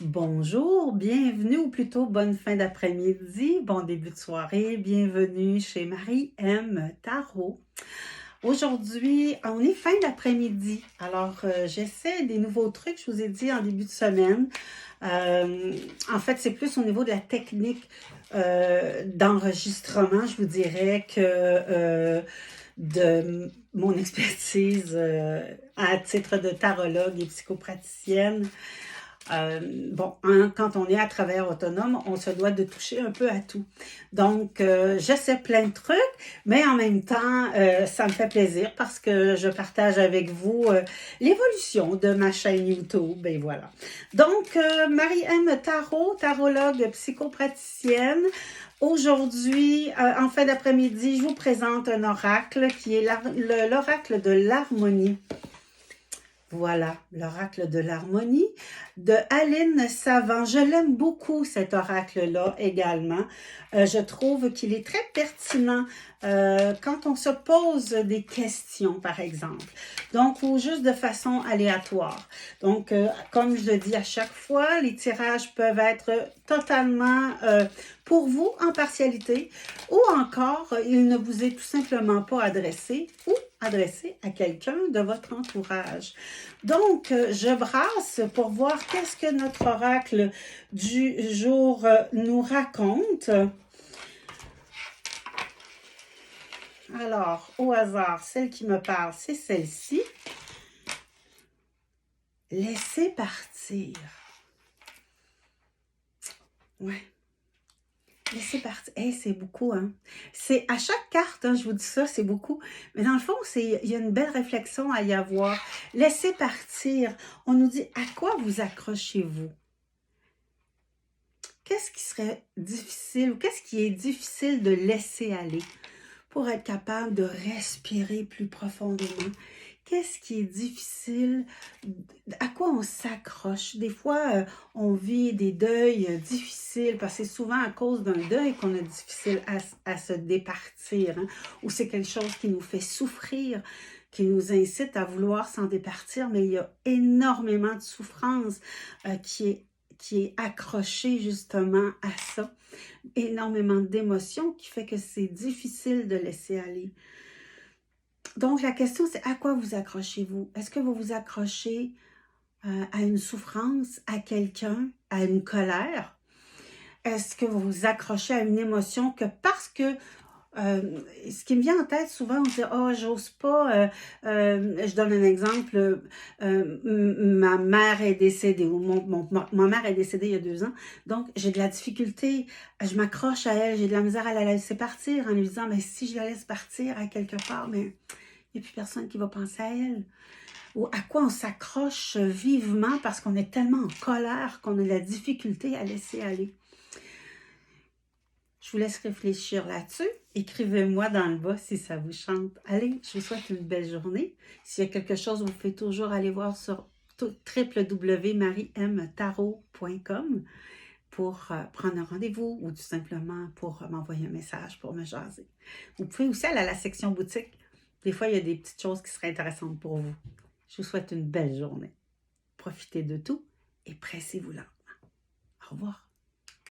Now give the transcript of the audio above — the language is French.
Bonjour, bienvenue ou plutôt bonne fin d'après-midi, bon début de soirée, bienvenue chez Marie-M Tarot. Aujourd'hui, on est fin d'après-midi, alors j'essaie des nouveaux trucs, je vous ai dit en début de semaine. En fait, c'est plus au niveau de la technique d'enregistrement, je vous dirais, que de mon expertise à titre de tarologue et psychopraticienne. Quand on est à travailleur autonome, on se doit de toucher un peu à tout. Donc, je sais plein de trucs, mais en même temps, ça me fait plaisir parce que je partage avec vous l'évolution de ma chaîne YouTube, et voilà. Donc, Marie-M Tarot, tarologue psychopraticienne. Aujourd'hui, en fin d'après-midi, je vous présente un oracle qui est l'oracle de l'harmonie. Voilà, l'oracle de l'harmonie de Aline Savant. Je l'aime beaucoup, cet oracle-là également. Je trouve qu'il est très pertinent quand on se pose des questions, par exemple. Donc, ou juste de façon aléatoire. Donc, comme je le dis à chaque fois, les tirages peuvent être totalement pour vous en partialité ou encore, il ne vous est tout simplement pas adressé ou adressé à quelqu'un de votre entourage. Donc, je brasse pour voir qu'est-ce que notre oracle du jour nous raconte. Alors, au hasard, celle qui me parle, c'est celle-ci. Laissez partir. Ouais. Laissez partir. Hey, c'est beaucoup, hein? C'est à chaque carte, hein, je vous dis ça, c'est beaucoup. Mais dans le fond, il y a une belle réflexion à y avoir. Laissez partir. On nous dit, à quoi vous accrochez-vous? Qu'est-ce qui serait difficile ou qu'est-ce qui est difficile de laisser aller pour être capable de respirer plus profondément? Qu'est-ce qui est difficile? À quoi on s'accroche? Des fois, on vit des deuils difficiles parce que c'est souvent à cause d'un deuil qu'on a difficile à se départir, hein, ou c'est quelque chose qui nous fait souffrir, qui nous incite à vouloir s'en départir, mais il y a énormément de souffrance qui est accrochée justement à ça. Énormément d'émotions qui fait que c'est difficile de laisser aller. Donc, la question, c'est à quoi vous accrochez-vous? Est-ce que vous vous accrochez à une souffrance, à quelqu'un, à une colère? Est-ce que vous vous accrochez à une émotion que parce que ce qui me vient en tête souvent, on dit oh j'ose pas. Je donne un exemple. Ma mère est décédée ou ma mère est décédée il y a 2 ans, donc j'ai de la difficulté. Je m'accroche à elle, j'ai de la misère à la laisser partir en lui disant mais si je la laisse partir à quelque part, mais il n'y a plus personne qui va penser à elle. Ou à quoi on s'accroche vivement parce qu'on est tellement en colère qu'on a de la difficulté à laisser aller. Je vous laisse réfléchir là-dessus. Écrivez-moi dans le bas si ça vous chante. Allez, je vous souhaite une belle journée. S'il y a quelque chose, vous pouvez toujours aller voir sur www.mariemtarot.com pour prendre un rendez-vous ou tout simplement pour m'envoyer un message pour me jaser. Vous pouvez aussi aller à la section boutique. Des fois, il y a des petites choses qui seraient intéressantes pour vous. Je vous souhaite une belle journée. Profitez de tout et pressez-vous lentement. Au revoir.